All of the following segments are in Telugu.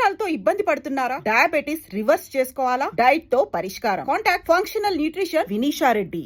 కొలెస్ట్రాల్ తో ఇబ్బంది పడుతున్నారా? డయాబెటిస్ రివర్స్ చేసుకోవాలా? డైట్ తో పరిష్కారం. Contact functional nutrition Vinisha Reddy.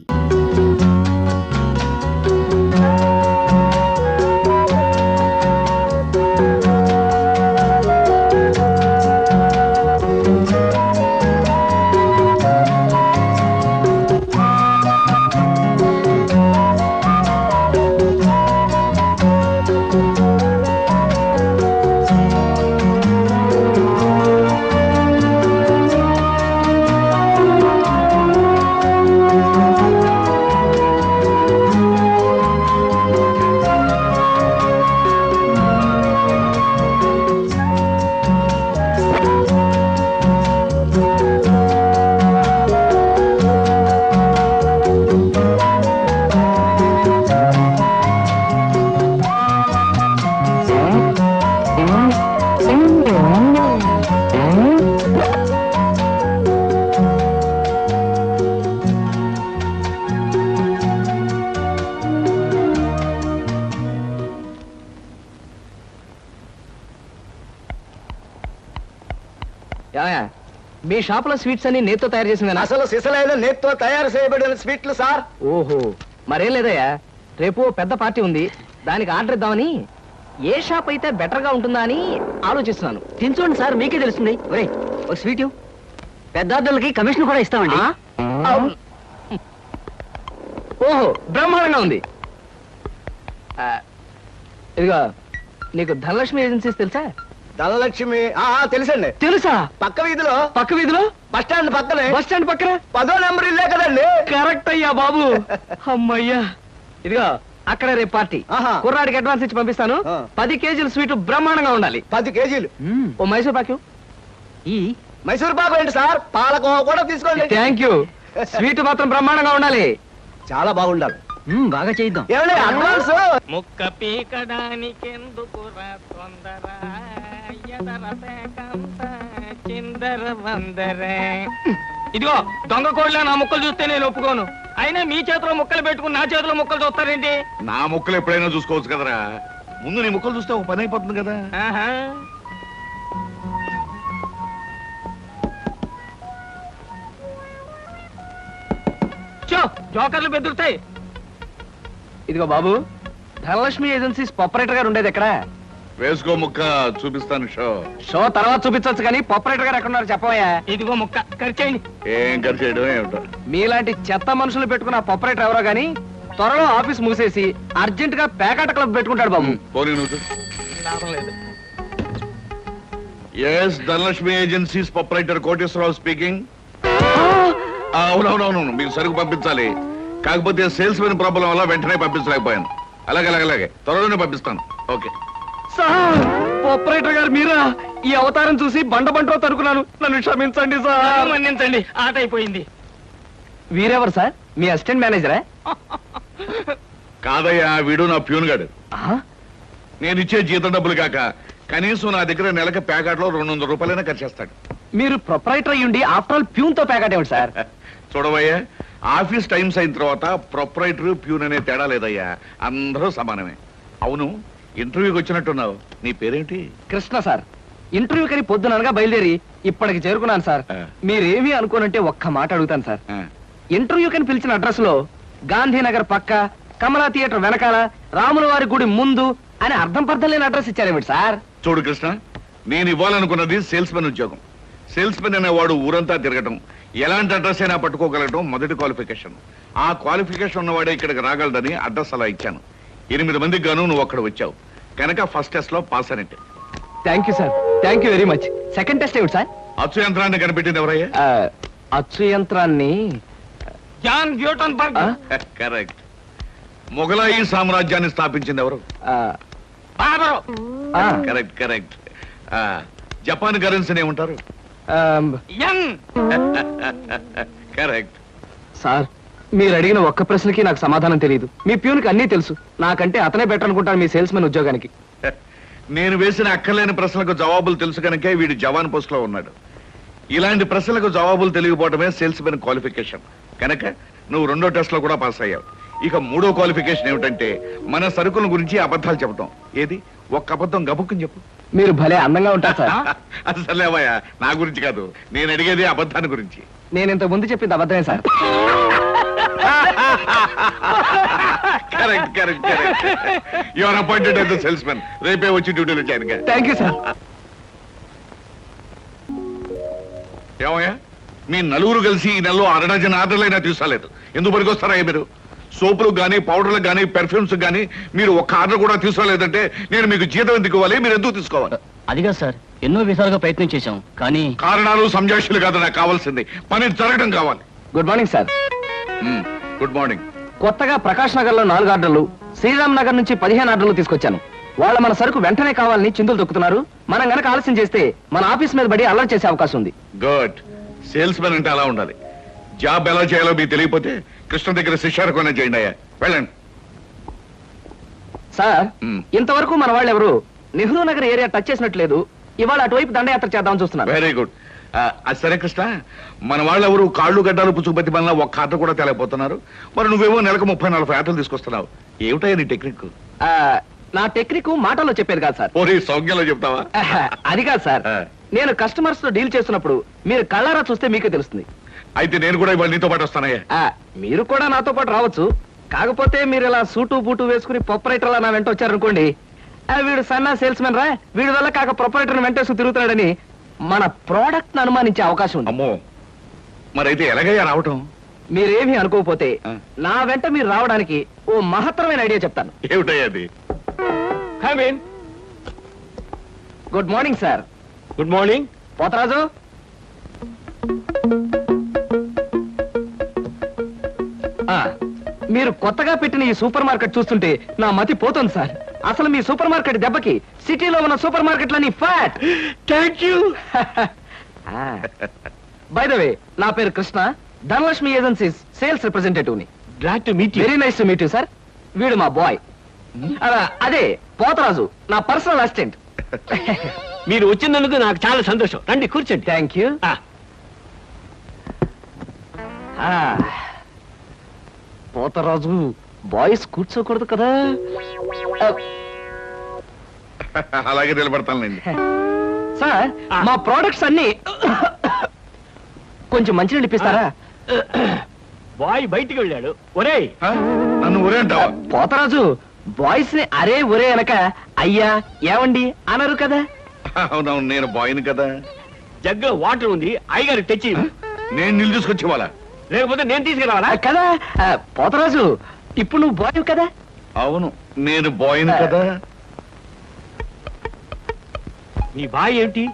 మీ షాప్ లో స్వీట్స్ అన్ని నేత్తో తయారు చేసింది. అసలు సిసలైన నేత్తో తయారు చేయబడిన స్వీట్లు సార్. ఓహో, మరేం లేదయ్యా, రేపు పెద్ద పార్టీ ఉంది, దానికి ఆర్డర్ ఇద్దామని. ఏ షాప్ అయితే బెటర్ గా ఉంటుందా అని ఆలోచిస్తున్నాను. తినచూడండి సార్, మీకే తెలుస్తుంది. ఒరే, ఒక స్వీట్ పెద్ద ఆర్డర్లకి కమిషన్ కూడా ఇస్తామండి. ఓహో, బ్రహ్మాండంగా ఉంది. ఇదిగో, నీకు ధనలక్ష్మి ఏజెన్సీస్ తెలుసా? ధనలక్ష్మి తెలుసండి. తెలుసా? పక్క వీధిలో బస్ స్టాండ్ పక్కనే. బస్ స్టాండ్ పక్కన 10వ నెంబర్ ఇల్లే కదండి. కరెక్ట్ అయ్యా బాబు. అమ్మయ్యా, ఇదిగో అక్కడ రేపు పార్టీ. కుర్రాడికి అడ్వాన్స్ ఇచ్చి పంపిస్తాను. 10 కేజీల స్వీట్ బ్రహ్మాండంగా ఉండాలి. 10 కేజీలు. ఓ మైసూర్ పాకు. ఈ మైసూర్ పాకు ఏంటి సార్? పాలకోవా కూడా తీసుకోండి. Thank you. స్వీట్ మాత్రం బ్రహ్మాండంగా ఉండాలి. చాలా బాగుండాలి. బాగా చేద్దాం. ఏమండి అడ్వాన్స్? ముక్క పీకడానికెందుకురా తొందర, చిందర వందరే. ఇదిగో దొంగ కోళ్ళ నా ముక్కలు చూస్తే నేను ఒప్పుకోను. అయినా మీ చేతిలో ముక్కలు పెట్టుకుని నా చేతిలో ముక్కలు చూస్తారేంటి? నా ముక్కలు ఎప్పుడైనా చూసుకోవచ్చు కదరా. ముందు నీ ముక్కలు చూస్తే ఒక పని అయిపోతుంది కదా. జోకర్లు బెదురుతాయి. ఇదిగో బాబు, ధనలక్ష్మి ఏజెన్సీస్ ఆపరేటర్ గారు ఉండేది ఎక్కడ? వేసుకో ముక్క, చూపిస్తాను. షో తర్వాత చూపించవచ్చు కానీ ఆపరేటర్ గారు ఎక్కడున్నారు చెప్పవయ్యా. ఇదిగో ముక్క ఖర్చేయండి. ఏం ఖర్చు చేయడం ఏమిటో. మీలాంటి చెత్త మనుషులు పెట్టుకున్న ఆపరేటర్ ఎవరో గానీ త్వరలో ఆఫీస్ మూసేసి అర్జెంట్ గా పేకాట క్లబ్ పెట్టుకుంటాడు బాబు. పోనీ నువ్వు. Yes, Dhanalakshmi agencies proprietor Koteswararao speaking. అవునవునవును, మీరు సరుకు పంపించాలి. కాకపోతే సేల్స్ మెన్ ప్రాబ్లం వల్ల వెంటనే పంపించలేకపోయాను. అలాగే త్వరలోనే పంపిస్తాను. ఓకే సార్, ఆపరేటర్ గారు మీరా? ఈ అవతారం చూసి బండబంటో తరుకున్నాను, నన్ను క్షమించండి సార్. మన్నించండి, ఆట అయిపోయింది. వీరెవరు సార్? మీ అసిస్టెంట్ మేనేజరా? కాదయ్యా, వీడు నా ప్యూన్ గాడు. నేను ఇచ్చే జీతం డబ్బులు కాక కనీసం నా దగ్గర నెలకి ప్యాకెట్లో 200 రూపాయలైనా ఖర్చు చేస్తాడు. మీరు ప్రొపరైటర్ అయ్యుండి ఆఫ్టర్ ఆల్ ప్యూన్ తో ప్యాకెట్ ఏమిటి సార్? చూడవయ్యా, ఆఫీస్ టైమ్స్ అయిన తర్వాత ప్రొపరైటర్ ప్యూన్ అనే తేడా లేదయ్యా, అందరూ సమానమే. అవును, ఇంటర్వ్యూకి వచ్చినట్టున్నావు, నీ పేరేంటి? కృష్ణ సార్. ఇంటర్వ్యూ కని పొద్దుననగా బయలుదేరి ఇప్పటికి చేరుకున్నాను సార్. మీరేమీ అనుకోనంటే ఒక్క మాట అడుగుతాను సార్. ఇంటర్వ్యూ కని పిలిచిన అడ్రస్ లో గాంధీనగర్ పక్క, కమలా థియేటర్ వెనకాల, రాముల వారి గుడి ముందు అని అర్థం పర్థం లేని అడ్రస్ ఇచ్చారేమిటి సార్? చూడు కృష్ణ, నేను ఇవ్వాలనుకున్నది సేల్స్ మెన్ ఉద్యోగం. సేల్స్ మెన్ అనేవాడు ఊరంతా తిరగటం, ఎలాంటి అడ్రస్ అయినా పట్టుకోగలగటం మొదటి క్వాలిఫికేషన్. ఆ క్వాలిఫికేషన్ ఉన్నవాడే ఇక్కడికి రాగలడని అడ్రస్ అలా ఇచ్చాను. 8 మందికి గాను నువ్వు అక్కడ వచ్చావు కనుక ఫస్ట్ టెస్ట్ లో పాస్ అనేట్టు. Thank you sir, thank you very much. Second test ఏమిటి సార్? అచ్చు యంత్రాన్ని కనిపెట్టింది ఎవరయ్యా? అచ్చు యంత్రాన్ని జాన్ గ్యూటన్బర్గ్. కరెక్ట్. మొఘలాయి సామ్రాజ్యాన్ని స్థాపించింది ఎవరు? కరెక్ట్. జపాన్ కరెన్సీని ఏమంటారు? కరెక్ట్. సార్, మీరు అడిగిన ఒక్క ప్రశ్నకి నాకు సమాధానం తెలియదు. మీ ప్యూన్కి అన్నీ తెలుసు. నాకంటే అతనే బెటర్ అనుకుంటాను మీ సేల్స్ మెన్ ఉద్యోగానికి. నేను వేసిన అక్కర్లేని ప్రశ్నలకు జవాబులు తెలుసు కనుకే వీడు జవాన్ పోస్ట్ లో ఉన్నాడు. ఇలాంటి ప్రశ్నలకు జవాబులు తెలియకపోవటమే సేల్స్ మెన్ క్వాలిఫికేషన్. కనుక నువ్వు 2వ టెస్ట్ లో కూడా పాస్ అయ్యావు. ఇక 3వ క్వాలిఫికేషన్ ఏమిటంటే మన సరుకుల గురించి అబద్ధాలు చెప్పటం. ఏది? ఒక్క అబద్ధం గబుక్కుని చెప్పు. మీరు భలే అందంగా ఉంటారు సార్. అసలేవయ్యా నా గురించి కాదు, నేను అడిగేది అబద్ధాన్ని గురించి. నేను ఇంతకు ముందు చెప్పింది అబద్ధమే sir. Correct correct correct. Your appointed as the salesmen. రేపే వచ్చి డ్యూటీలో జాయిన్ గా. Thank you sir. ఏమయ్యా మీ నలుగురు కలిసి ఈ నెలలో 6 డజన్ ఆర్డర్లైనా తీసుకోలేదు. ఎందుకు పనికొస్తారా మీరు? సోపులకు కానీ పౌడర్లకు కానీ పెర్ఫ్యూమ్స్ కానీ మీరు ఒక్క ఆర్డర్ కూడా తీసుకోలేదంటే నేను మీకు జీతం ఎందుకు ఇవ్వాలి? మీరు ఎందుకు తీసుకోవాలి? అదిగా సార్, ఎన్నో విధాలుగా ప్రయత్నం చేశాం కానీ కారణాలు సంజాషులు కాదు నాకు కావాల్సింది, పని జరగడం కావాలి. Good morning sir. Good morning. కొత్తగా ప్రకాష్ నగర్ లో 4 ఆర్డర్లు, శ్రీరామ్ నగర్ నుంచి 15 ఆర్డర్లు తీసుకొచ్చాను. వాళ్ళ మన సరుకు వెంటనే కావాలని చిందులు తొక్కుతున్నారు. మనం గనక ఆలస్యం చేస్తే మన ఆఫీస్ మీద పడి అల్లరి చేసే అవకాశం ఉంది. గుడ్. సేల్స్ మెన్ అంటే అలా ఉండాలి. జాబ్ ఎలా చేయాలో మీకు తెలియకపోతే కృష్ణ దగ్గర శిష్యారకమైనా చేయండి అయ్యా. వెళ్ళండి. సార్ మ్మ్. ఇంతవరకు మన వాళ్ళు ఎవరు నెహ్రూ నగర్ ఏరియా టచ్ చేసినట్లేదు. ఇవాళ అటువైపు దండయాత్ర చేద్దామని చూస్తున్నారు. Very good. అది సరే కృష్ణ, మన వాళ్ళు ఎవరు కాళ్ళు గడ్డాలు పుచ్చుకుపతి వల్ల ఒక్క ఆట కూడా తెలియపోతున్నారు. మరి నువ్వేమో నెలకు 30-40 ఆటలు తీసుకొస్తున్నావు. ఏమిటయ్యా నీ టెక్నిక్? ఆ, నా టెక్నిక్ మాటల్లో చెప్పేది కాదు సార్. పోనీ సౌజ్ఞలో చెప్తావా? అది కాదు సార్. ఆ. నేను కస్టమర్స్ తో డీల్ చేస్తున్నప్పుడు మీరు కళ్ళారా చూస్తే మీకే తెలుస్తుంది. అయితే నేను కూడా ఇవాళ నీతో పాటు వస్తానయ్యా. మీరు కూడా నాతో పాటు రావచ్చు. కాకపోతే మీరు ఇలా సూటు బూటు వేసుకుని ప్రొపరేటర్ నా వెంట వచ్చారనుకోండి, వీడు సన్నా సేల్స్ మెన్ రా, వీడి వల్ల కాక ప్రొపరేటర్ వెంటేసుకు తిరుగుతున్నాడని మన ప్రోడక్ట్ ను అనుమానించే అవకాశం ఉంది. అమ్మో, మరైతే ఎలాగయ్యా రావటం? మీరేమీ అనుకోకపోతే ఆ. నా వెంట మీరు రావడానికి ఓ మహత్తరమైన ఐడియా చెప్తాను. ఏమిటయ్యా అది? Good morning sir. Good morning. Potharaju, మీరు కొత్తగా పెట్టిన ఈ సూపర్ మార్కెట్ చూస్తుంటే నా మతి పోతుంది సార్. అసలు మీ సూపర్ మార్కెట్ దెబ్బకి సిటీలో ఉన్న సూపర్ మార్కెట్లని ఫ్యాట్. Thank you. By the way, నా పేరు Krishna, Dhanalakshmi agencies sales representative ని. Glad to meet you. Very nice to meet you sir. వీడు మా బాయ్. అదే పోతరాజు, నా పర్సనల్ అసిస్టెంట్. మీరు వచ్చినందుకు నాకు చాలా సంతోషం. రండి కూర్చోండి. Thank you. పోతరాజు, బాయ్స్ కూర్చోకూడదు కదా. అలాగే నిలబడతానండి. సార్, మా ప్రోడక్ట్స్ అన్ని కొంచెం మంచినీళ్ళు ఇప్పిస్తారా? బాయ్ బయటికి వెళ్ళాడు. ఒరేయ్, నన్ను ఊరే అంటావా? పోతరాజు, బాయ్స్ ని అరే ఒరే అనక అయ్యా ఏమండి అనరు కదా. అవునవును, నేను బాయ్ని కదా. జగ్గులో వాటర్ ఉంది, అయ్యగారు తెచ్చి. నేను నీళ్ళు తీసుకొచ్చి వాళ్ళ. లేకపోతే నేను తీసుకురావాలా? కదా పోతరాజు, ఇప్పుడు నువ్వు బాయ్ కదా. అవును, నేను బాయ్ని కదా. మీ బాయ్ ఏమిటి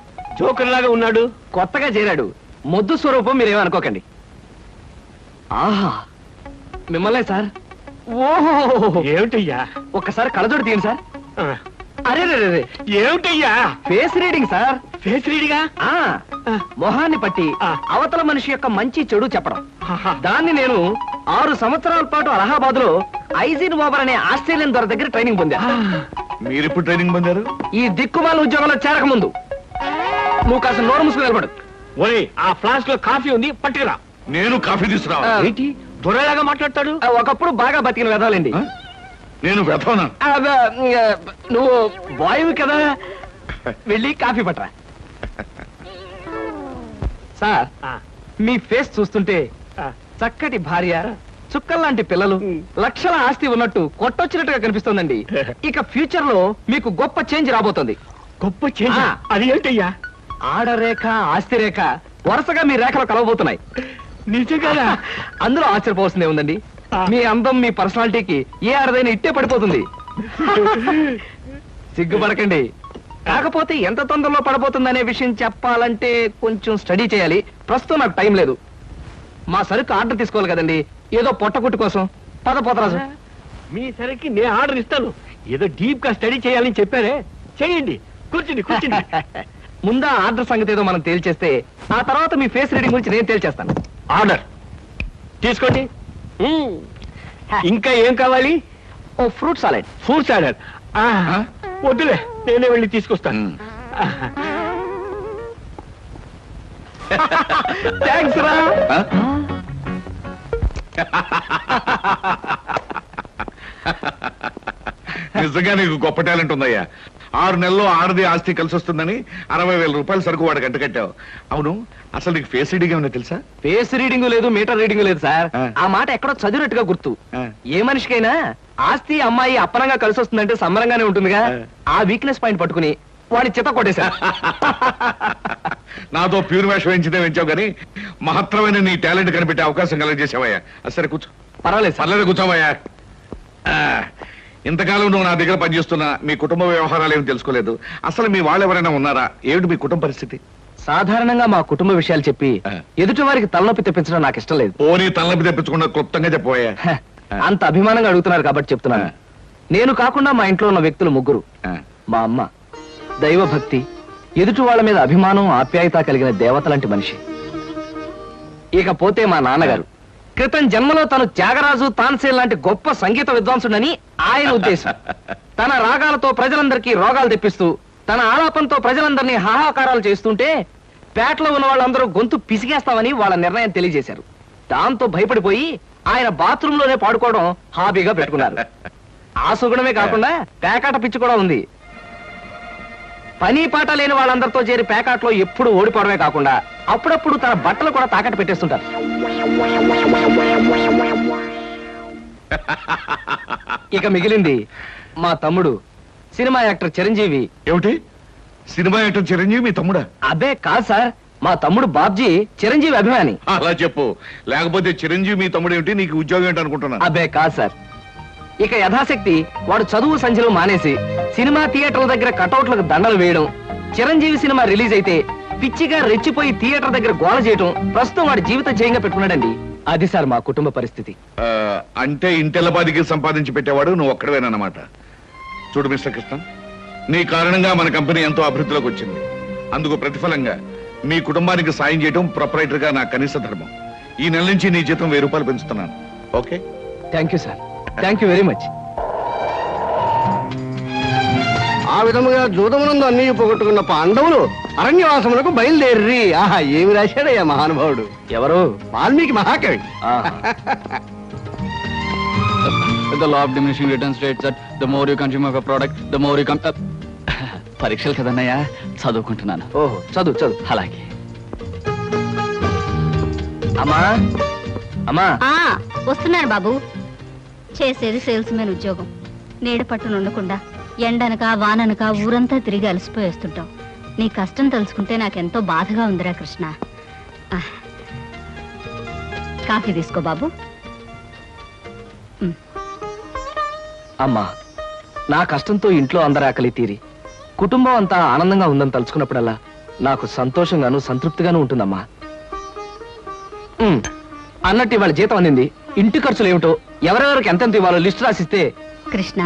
జోకర్ లాగా ఉన్నాడు? కొత్తగా చేరాడు, మొద్దు స్వరూపం, మీరేమనుకోకండి. ఆహా, మిమ్మల్నే సార్. ఓహో, ఏమిటయ్యా? ఒక్కసారి కళ్ళజోడు తీయండి సార్. ఆ, అరే రే, ఏమిటయ్యా? Face reading sir. ఫేస్ రీడిగా? ఆ మొహాన్ని పట్టి ఆ. అవతల మనిషి యొక్క మంచి చెడు చెప్పడం. ఆహా. దాన్ని నేను 6 సంవత్సరాల పాటు అలహాబాద్ లో ఐజిన్ బాబర్ అనే ఆస్ట్రేలియన్ దొర దగ్గర ట్రైనింగ్ పొందా. మీరెప్పుడు ట్రైనింగ్ పొందారు? ఈ దిక్కుమాల ఉద్యోగంలో చేరక ముందు. నువ్వు కాస్త నోరు మూసుకుని నిలబడు. ఒరేయ్, ఆ ఫ్లాస్క్ లో కాఫీ ఉంది, పట్టుకురా. నేను కాఫీ తీసుకురావా? ఆ. ఏంటి దొరలాగా మాట్లాడతాడు? ఒకప్పుడు బాగా బతికిన వెదాలండి. ఆ? నేను వెతవనా? నువ్వు బాయ్ కదా, వెళ్ళి కాఫీ పట్టరా. సార్, ఆ, మీ ఫేస్ చూస్తుంటే ఆ. చక్కటి భార్య, చుక్కల్లాంటి పిల్లలు, లక్షల ఆస్తి ఉన్నట్టు కొట్టొచ్చినట్టుగా కనిపిస్తోందండి. ఇక ఫ్యూచర్ లో మీకు గొప్ప చేంజ్ రాబోతుంది. గొప్ప చేంజ్. ఆ. అది ఏంటయ్యా? ఆడరేఖ, ఆస్తి రేఖ వరుసగా మీ రేఖలో కలవబోతున్నాయి. నిజంగా? అందులో ఆశ్చర్యపోవాల్సిందే ఉందండి. ఆ. మీ అందం, మీ పర్సనాలిటీకి ఏ ఆడదైనా ఇట్టే పడిపోతుంది. సిగ్గుపడకండి. కాకపోతే ఎంత తొందరలో పడబోతుందనే విషయం చెప్పాలంటే కొంచెం స్టడీ చేయాలి. ప్రస్తుతం నాకు టైం లేదు. మా సరుకు ఆర్డర్ తీసుకోవాలి కదండి, ఏదో పొట్టకుట్టు కోసం. పద పోతరాజు. మీ సరికి నేను ఆర్డర్ ఇస్తాను. ఏదో డీప్ గా స్టడీ చేయాలని చెప్పారే, చేయండి. కూర్చుని కూర్చుని. ముందా ఆర్డర్ సంగతి ఏదో మనం తేల్చేస్తే ఆ తర్వాత మీ ఫేస్ రీడింగ్ గురించి నేను తేల్చేస్తాను. ఆర్డర్ తీసుకోండి. ఇంకా ఏం కావాలి? ఓ ఫ్రూట్ సాలెడ్. Fruits order. వద్దులే, నేనే వెళ్ళి తీసుకొస్తాను. థ్యాంక్స్ రా. నిజంగా నీకు గొప్ప టాలెంట్ ఉందయ్యా. 6 నెలల్లో ఆడది ఆస్తి కలిసి వస్తుందని 60,000 రూపాయలు సరుకు వాడికి అంటకట్టావు. అవును, అసలు నీకు ఫేస్ రీడింగ్ ఏమైనా తెలుసా? ఫేస్ రీడింగ్ లేదు, మీటర్ రీడింగ్ లేదు సార్. ఆ. ఆ మాట ఎక్కడో చదివినట్టుగా గుర్తు. ఆ. ఏ మనిషికైనా ఆస్తి అమ్మాయి అప్పనంగా కలిసి వస్తుందంటే సంబరంగానే ఉంటుందిగా. ఆ. ఆ వీక్నెస్ పాయింట్ పట్టుకుని వాడి చిత్త కొట్టేశారు. నాతో ప్యూర్ వేషం వేయించితే వేయించావు కానీ మహత్తరమైన నీ టాలెంట్ కనిపెట్టే అవకాశం కలగజేసావయ్యా. సరే కూర్చో. పర్వాలేదు సార్. పర్లేదు కూర్చోవయ్యా. ఇంతకాలం నువ్వు నా దగ్గర పనిచేస్తున్నా మీ కుటుంబ వ్యవహారాలు ఏమి తెలుసుకోలేదు. అసలు మీ వాళ్ళు ఎవరైనా ఉన్నారా? ఏమిటి మీ కుటుంబ పరిస్థితి? సాధారణంగా మా కుటుంబ విషయాలు చెప్పి ఆ. ఎదుటి వారికి తలనొప్పి తెప్పించడం నాకు ఇష్టం లేదు. పోనీ తలనొప్పి తెప్పించకుండా క్లుప్తంగా చెప్పబోయా. హ, అంత అభిమానంగా అడుగుతున్నారు కాబట్టి చెప్తున్నాను. ఆ. నేను కాకుండా మా ఇంట్లో ఉన్న వ్యక్తులు 3. మా అమ్మ దైవభక్తి, ఎదుటి వాళ్ళ మీద అభిమానం ఆప్యాయత కలిగిన దేవత లాంటి మనిషి. ఇకపోతే మా నాన్నగారు క్రితం జన్మలో తను త్యాగరాజు, తాన్సేన్ లాంటి గొప్ప సంగీత విద్వాంసుడని ఆయన ఉద్దేశం. తన రాగాలతో ప్రజలందరికీ రోగాలు తెప్పిస్తూ తన ఆలాపంతో ప్రజలందరినీ హాహాకారాలు చేస్తుంటే పేటలో ఉన్న వాళ్ళందరూ గొంతు పిసిగేస్తామని వాళ్ళ నిర్ణయం తెలియజేశారు. దాంతో భయపడిపోయి ఆయన బాత్రూమ్ లోనే పాడుకోవడం హాబీగా పెట్టుకున్నారు. ఆ సుగుణమే కాకుండా పేకాట పిచ్చి కూడా ఉంది. పని పాట లేని వాళ్ళందరితో చేరి పేకాట్లో ఎప్పుడు ఓడిపోవడమే కాకుండా అప్పుడప్పుడు తన బట్టలు కూడా తాకట్టు పెట్టేస్తుంటారు. ఇక మిగిలింది మా తమ్ముడు సినిమా యాక్టర్ చిరంజీవి. ఏమిటి, సినిమా యాక్టర్ చిరంజీవి మీ తమ్ముడా? అబ్బే కాదు సార్, మా తమ్ముడు బాబ్జీ చిరంజీవి అభిమాని. అలా చెప్పు, లేకపోతే చిరంజీవి మీ తమ్ముడు ఏమిటి, నీకు ఉద్యోగం ఏంటి అనుకుంటున్నా. అబ్బే కాదు సార్, ఇక యథాశక్తి వాడు చదువు సంధ్యలు మానేసి సినిమా థియేటర్ల దగ్గర కటౌట్లకు దండలు వేయడం, చిరంజీవి సినిమా రిలీజ్ అయితే పిచ్చిగా రెచ్చిపోయి థియేటర్ దగ్గర గోల చేయడం ప్రస్తుతం వాడి జీవిత జయంగా పెట్టుకున్నాడండి. అది సార్ మా కుటుంబ పరిస్థితి. అంటే ఇంటెల్లబాదికి సంపాదించి పెట్టేవాడు నువ్వు ఒక్కడవేనన్నమాట. చూడు మిస్టర్ కృష్ణ, నీ కారణంగా మన కంపెనీ ఎంతో అభివృద్ధిలోకి వచ్చింది. అందుకు ప్రతిఫలంగా మీ కుటుంబానికి సాయం చేయడం ప్రొపరైటర్ గా నా కనీస ధర్మం. ఈ నెల నుంచి నీ జీతం 1000 రూపాయలు పెంచుతున్నాను. Okay? Thank you sir, thank you very much. ఆ విధముగా జూదమునందు అన్ని పోగొట్టుకున్న పాండవులు అరణ్యవాసములకు బయలుదేర్రి. ఆహా, ఏమి రాశాడయ్యా మహానుభావుడు. ఎవరు? వాల్మీకి మహాకవి. The law of diminishing returns states that the more you consume of a product, the more you పరీక్షలు కదన్నయ్యా, చదువుకుంటున్నాను. ఓహో, చదువు చదువు. అలాగే. అమ్మా అమ్మా, వస్తున్నాను బాబు. చేసేది సేల్స్ మెన్ ఉద్యోగం. నీడ పట్టున ఉండకుండా ఎండనక వాననక ఊరంతా తిరిగి అలసిపోయేస్తుంటాం. నీ కష్టం తలుచుకుంటే నాకెంతో బాధగా ఉందిరా కృష్ణ. కాఫీ తీసుకో బాబు. అమ్మా, నా కష్టంతో ఇంట్లో అందరి ఆకలి తీరి కుటుంబం అంతా ఆనందంగా ఉందని తలుచుకున్నప్పుడల్లా నాకు సంతోషంగాను సంతృప్తిగాను ఉంటుందమ్మా. అన్నట్టు ఇవాళ జీతం అందింది. ఇంటి ఖర్చులు ఏమిటో, ఎవరెవరికి ఎంతెంత ఇవ్వాలో లిస్టు రాసిస్తే. కృష్ణ,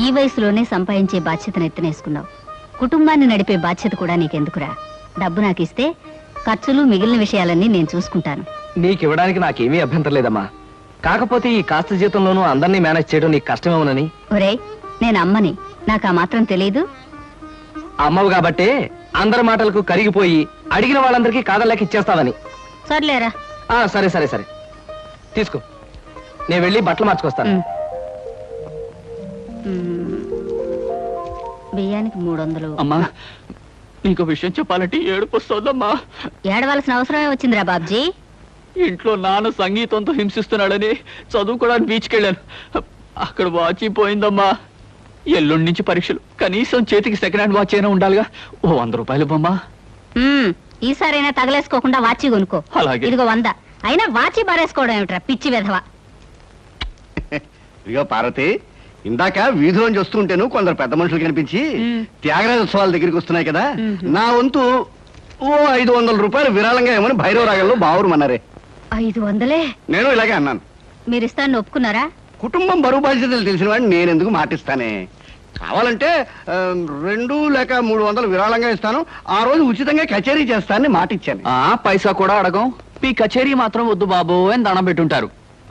ఈ వయసులోనే సంపాదించే బాధ్యతను ఎత్తనేసుకున్నావు. కుటుంబాన్ని నడిపే బాధ్యత కూడా నీకెందుకురా? డబ్బు నాకు ఇస్తే ఖర్చులు మిగిలిన విషయాలన్నీ నేను చూసుకుంటాను. నీకివ్వడానికి నాకేమీ అభ్యంతరం లేదమ్మా. కాకపోతే ఈ కాస్త జీతంలోనూ అందరినీ మేనేజ్ చేయడం నీకు కష్టమేమోనని. ఒరే, నేను అమ్మని, నాకు ఆ మాత్రం తెలీదు. అమ్మవు కాబట్టే అందరి మాటలకు కరిగిపోయి అడిగిన వాళ్ళందరికీ కాదలేక ఇచ్చేస్తావని. సర్లేరా. సరే సరే సరే, తీసుకో. నేను వెళ్ళి బట్టలు మార్చుకొస్తాను. బియ్యానికి 300. అమ్మా, నీకు విషయం చెప్పాలంటే ఏడుపు వస్తుందమ్మా. ఏడవలసిన అవసరమే వచ్చిందిరా బాబ్జీ. ఇంట్లో నాన్న సంగీతంతో హింసిస్తున్నాడని చదువుకోవడానికి బీచ్కి వెళ్ళాను. అక్కడ వాచ్ పోయిందమ్మా. ఎల్లుండి నుంచి పరీక్షలు. కనీసం చేతికి సెకండ్ హ్యాండ్ వాచ్ అయినా ఉండాలిగా. ఓ 100 రూపాయలు బొమ్మా. ఈసారైనా తగలేసుకోకుండా వాచి కొనుక్కో. అలాగే. ఇదిగో 100. అయినా వాచి బారేసుకోవడం ఏమిట్రా పిచ్చి వెధవ. ఇదిగో పార్వతి, ఇందాక వీధిలోంచి వస్తుంటేను కొందరు పెద్ద మనుషులు కనిపించి త్యాగరాజ ఉత్సవాల దగ్గరికి వస్తున్నాయి కదా, నా వంతు ఓ 500 రూపాయలు విరాళంగా ఏమని భైరవ రాగంలో బావురమన్నారే. 500? నేను ఇలాగే అన్నాను. మీరిస్తాను ఒప్పుకున్నారా? కుటుంబం బరువు బాధ్యతలు తెలిసిన వాడిని నేను ఎందుకు మాటిస్తానే. కావాలంటే 2 లేక 300 విరాళంగా ఇస్తాను. ఆ రోజు ఉచితంగా కచేరీ చేస్తానని మాటిచ్చాను. పైసా కూడా అడగం. మీ కచేరీ మాత్రం వద్దు బాబు అని దండం పెట్టుంటారు.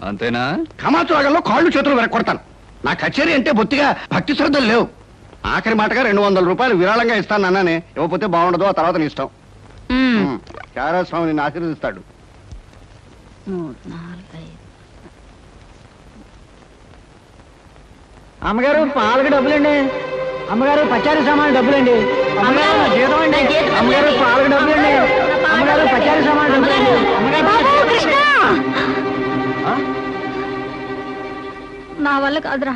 అంతేనా? కమాతు రాగంలో కాళ్ళు చేతులు వెరక్కొడతాను. నా కచేరీ అంటే బొత్తిగా భక్తి శ్రద్ధలు లేవు. ఆఖరి మాటగా 200 రూపాయలు విరాళంగా ఇస్తాను అన్నానే. ఇవ్వకపోతే బాగుండదు, ఆ తర్వాత నీ ఇష్టం. త్యాగరాజ స్వామి నిన్ను ఆశీర్వదిస్తాడు. 3, 4, 5. అమ్మగారు, పాలకు డబ్బులండి. అమ్మగారు పచారీ సామాన్ డబ్బులండి. అమ్మగారు నా జీతం అండి. అమ్మగారు పాలకు డబ్బులండి. అమ్మగారు పచారీ సామాన్ డబ్బులండి. నా వల్ల కాదురా.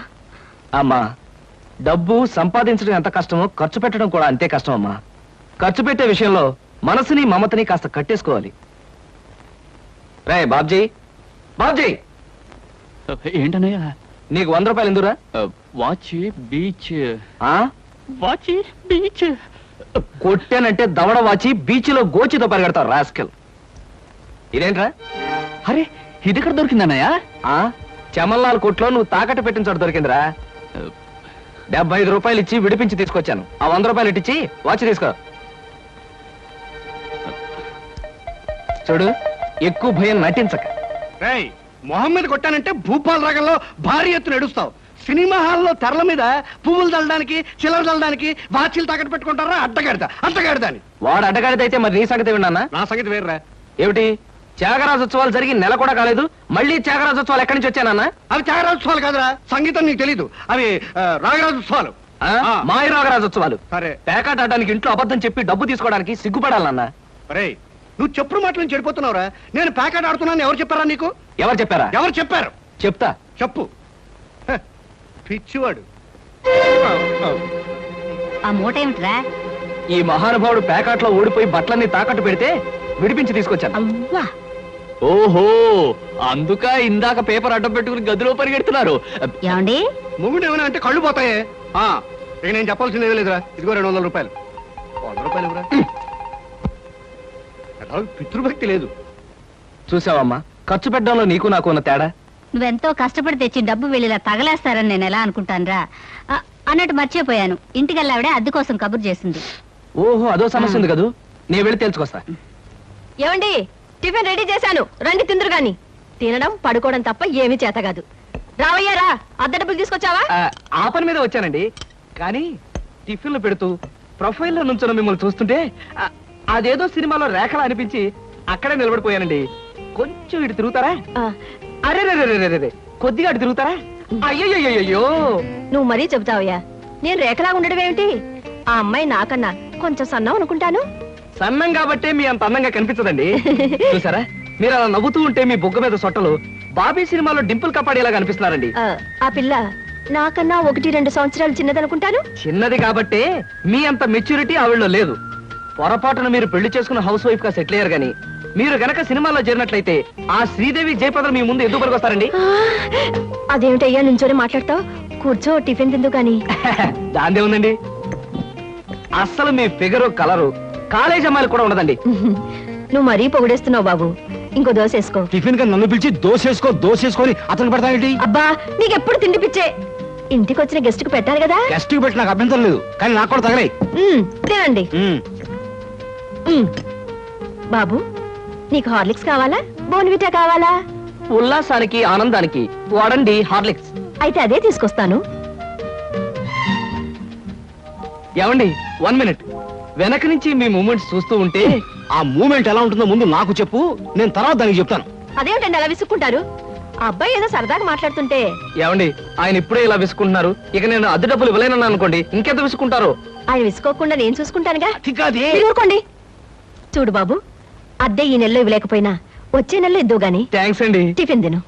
అమ్మా, డబ్బు సంపాదించడం ఎంత కష్టమో ఖర్చు పెట్టడం కూడా అంతే కష్టం అమ్మా. ఖర్చు పెట్టే విషయంలో మనసుని మమతని కాస్త కట్టేసుకోవాలి. రే బాబ్జీ, బాబ్జీ, ఏంటన్నయ్య? నీకు 100 రూపాయలు ఎందురా? వాచ్ బీచ్. ఆ? వాచ్ బీచ్. కొట్టానంటే దవడ వాచి బీచ్లో గోచితో పరిగెడతావు రాస్కెల్. ఇదేంట్రా? అరే, ఇది ఎక్కడ దొరికిందన్నయ్య? ఆ చమల్లాల్ కొట్లో నువ్వు తాకట్టు పెట్టిన చోట దొరికిందిరా. 75 రూపాయలు ఇచ్చి విడిపించి తీసుకొచ్చాను. ఆ 100 రూపాయలు ఇట్టించి వాచ్ తీసుకో. చూడు, ఎక్కువ భయం నటించక. రేయ్, మొహం మీద కొట్టానంటే భూపాల్ రాగంలో భారీ ఎత్తున ఎడుస్తావు. సినిమా హాల్లో తెరల మీద పువ్వులు చల్లడానికి, చిల్లర చల్లడానికి వాచీలు తాకట్టు పెట్టుకుంటారా? అడ్డగాడిదా అని. వాడు అడ్డగాడిదైతే మరి నీ సంగతి విన్నానా? నా సంగతి వేర్రా. ఏమిటి, త్యాగరాజోత్సవాలు జరిగి నెల కూడా కాలేదు, మళ్ళీ త్యాగరాజోత్సవాలు ఎక్కడి నుంచి వచ్చానన్నా? అవి త్యాగరాజోత్సవాలు కాదురా, సంగీతం నీకు తెలీదు. అవి రాగరాజోత్సవాలు. మాయ రాగరాజోత్సవాలు. సరే, పేకాట ఆడడానికి ఇంట్లో అబద్ధం చెప్పి డబ్బు తీసుకోవడానికి సిగ్గుపడాలన్నా? రేయ్, నువ్వు చెప్పుడు మాటలు చెడిపోతున్నావురా. నేను ప్యాకెట్ ఆడుతున్నాను ఎవరు చెప్పారా నీకు? ఎవరు చెప్పారా? ఎవరు చెప్పారు? చెప్తా. చెప్పు. హ, పిచ్చివాడు. ఆ మూట ఏమిట్రా? ఈ మహానుభావుడు పేకాట్లో ఓడిపోయి బట్టలన్నీ తాకట్టు పెడితే విడిపించి తీసుకొచ్చాను. అవ్వా, ఓహో, అందుక ఇందాక పేపర్ అడ్డం పెట్టుకుని గదిలో పరిగెడుతున్నారు. ఏమండి? మొగుడు ఏమైనా అంటే కళ్ళు పోతాయే. ఇక నేను చెప్పాల్సింది ఏమీ లేదురా. ఇదిగో 200 రూపాయలు. 100 రూపాయలు ఇవ్వరా. పితృభక్తి లేదు. చూసావమ్మా, ఖర్చు పెట్టడంలో నీకు నాకు ఉన్న తేడా. నువ్వెంతో కష్టపడి తెచ్చి డబ్బు వెళ్ళిలా తగలేస్తారని నేను ఎలా అనుకుంటానురా. అన్నట్టు మర్చిపోయాను, ఇంటికెళ్ళావిడే అద్దె కోసం కబురు చేసింది. ఓహో, అదో సమస్య ఉంది కదూ. నేను వెళ్ళి తెలుసుకొస్తా. ఏమండి, టిఫిన్ రెడీ చేశాను, రండి తిందురు గాని. తినడం పడుకోవడం తప్ప ఏమీ చేత కాదు. రావయ్యారా, అద్దె డబ్బులు తీసుకొచ్చావా? ఆ పని మీద వచ్చానండి. కానీ టిఫిన్లు పెడుతూ ప్రొఫైల్లో నుంచున్న మిమ్మల్ని చూస్తుంటే అదేదో సినిమాలో రేఖలా అనిపించి అక్కడే నిలబడిపోయానండి. కొంచెం ఇటు తిరుగుతారా? అరే రే, కొద్దిగా అటు తిరుగుతారా? అయ్యో, నువ్వు మరీ చెబుతావయ్యా. నేను రేఖలా ఉండడం ఏమిటి? ఆ అమ్మాయి నాకన్నా కొంచెం సన్నం అనుకుంటాను. సన్నం కాబట్టే మీ అంత అందంగా కనిపించదండి. చూసారా, మీరు అలా నవ్వుతూ ఉంటే మీ బొగ్గ మీద సొట్టలు బాబీ సినిమాలో డింపుల్ కపాడేలాగా అనిపిస్తున్నారండి. ఆ పిల్ల నాకన్నా 1-2 సంవత్సరాలు చిన్నదనుకుంటాను. చిన్నది కాబట్టే మీ అంత మెచ్యూరిటీ ఆవిడలో లేదు. పొరపాటున మీరు పెళ్లి చేసుకున్న హౌస్ వైఫ్ గా సెటిల్ అయ్యారు గాని మీరు గనక సినిమాలో చేరినట్లయితే ఆ శ్రీదేవి జయప్రద మీ ముందు ఎందుకు పనికొస్తారండి? అదేమిటయ్యా నుంచోనే మాట్లాడతావు? కూర్చో, టిఫిన్ తిందు గాని. దాందే ఉందండి. అస్సలు మీ ఫిగరు కలరు కాలేజ్ అమ్మాయిలు కూడా ఉండదండి. నువ్వు మరీ పొగిడేస్తున్నావు బాబు. ఇంకో దోశ వేసుకో. టిఫిన్ గా నన్ను పిలిచి దోసేసుకొని అతను పెడతానండి. అబ్బా, నీకెప్పుడు తిండి పిచ్చే. ఇంటికి వచ్చిన గెస్ట్ కు పెట్టాలి కదా. గెస్ట్ కి పెట్టి నాకు అభ్యంతరం లేదు, కానీ నాకు కూడా తగలే. తినండి. బాబు, నీకు హార్లిక్స్ కావాలా, బోన్విటా కావాలా? ఉల్లాసానికి ఆనందానికి వాడండి హార్లిక్స్. అయితే అదే తీసుకొస్తాను. ఏమండి, 1 మినిట్. వెనక నుంచి మీ మూమెంట్స్ చూస్తూ ఉంటే ఆ మూమెంట్ ఎలా ఉంటుందో ముందు నాకు చెప్పు, నేను తర్వాత దానికి చెప్తాను. అదేమిటండి అలా విసుక్కుంటారు? ఆ అబ్బాయి ఏదో సరదాగా మాట్లాడుతుంటే. ఏమండి, ఆయన ఇప్పుడే ఇలా విసుకుంటున్నారు. ఇక నేను అద్దె డబ్బులు ఇవ్వలేనన్నా అనుకోండి, ఇంకెంత విసుకుంటారు? ఆయన విసుకోకుండా నేను చూసుకుంటానుగా. అది మీరు ఊరుకోండి. చూడు బాబు, అద్దె ఈ నెలలో ఇవ్వలేకపోయినా వచ్చే నెలలో ఇద్దు గాని. థ్యాంక్స్ అండి. టిఫిన్ తిను.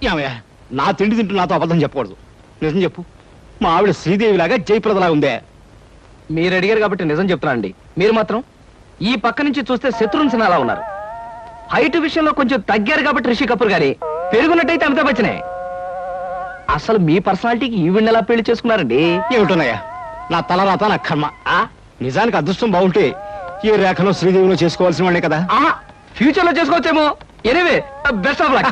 ఏమయ్యా, నా తిండి తింటూ నాతో అబద్ధం చెప్పకూడదు. నిజం చెప్పు, మా ఆవిడ శ్రీదేవి లాగా జయప్రదలా ఉందే? మీరు అడిగారు కాబట్టి నిజం చెప్తున్నానండి. మీరు మాత్రం ఈ పక్క నుంచి చూస్తే శత్రుఘ్న అలా ఉన్నారు. హైట్ విషయంలో కొంచెం తగ్గారు కాబట్టి రిషి కపూర్ గారి, పెరుగున్నట్టయితే అమితాబ్ బచ్చనే. అసలు మీ పర్సనాలిటీకి ఈవిడ్ని ఎలా పెళ్లి చేసుకున్నారండి? ఏమిటోనయ్యా, నా తలరాత నా కర్మ. నిజానికి అదృష్టం బాగుంటే ఏ రేఖలో శ్రీదేవిలో చేసుకోవాల్సిన వాళ్ళే కదా. ఫ్యూచర్ లో చేసుకోవచ్చేమో. Anyway, best of luck.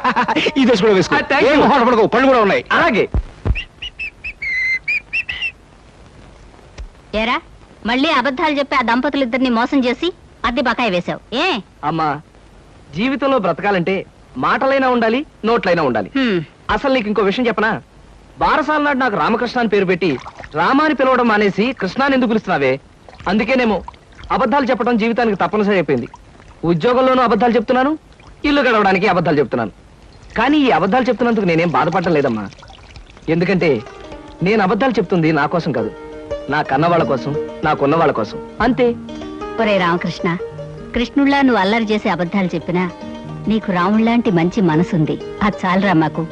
ఈ దశ కూడా వేసుకో. Thank you. ఏం మొహాట పడకు, పళ్ళు కూడా ఉన్నాయి. అలాగే. ఏరా, మళ్ళీ అబద్ధాలు చెప్పి ఆ దంపతులిద్దరిని మోసం చేసి అద్దె బకాయి వేశావు ఏ? అమ్మా, జీవితంలో బ్రతకాలంటే మాటలైనా ఉండాలి, నోట్లైనా ఉండాలి. అసలు నీకు ఇంకో విషయం చెప్పనా? బారసాల నాడు నాకు రామకృష్ణ అని పేరు పెట్టి రామాని పిలవడం మానేసి కృష్ణాని ఎందుకు పిలుస్తున్నావే? అందుకేనేమో అబద్ధాలు చెప్పడం జీవితానికి తప్పనిసరి అయిపోయింది. ఉద్యోగంలోనూ అబద్ధాలు చెప్తున్నాను, ఇల్లు గడవడానికి అబద్ధాలు చెప్తున్నాను. కానీ ఈ అబద్ధాలు చెప్తున్నందుకు నేనేం బాధపడటం లేదమ్మా. ఎందుకంటే నేను అబద్ధాలు చెప్తుంది నా కోసం కాదు, నా కన్న వాళ్ళ కోసం, నాకున్న వాళ్ళ కోసం అంతే. ఒరే రామకృష్ణ, కృష్ణుళ్ళ నువ్వు అల్లరి చేసే అబద్ధాలు చెప్పినా నీకు రాముళ్లాంటి మంచి మనసుంది. అది చాలరా మాకు.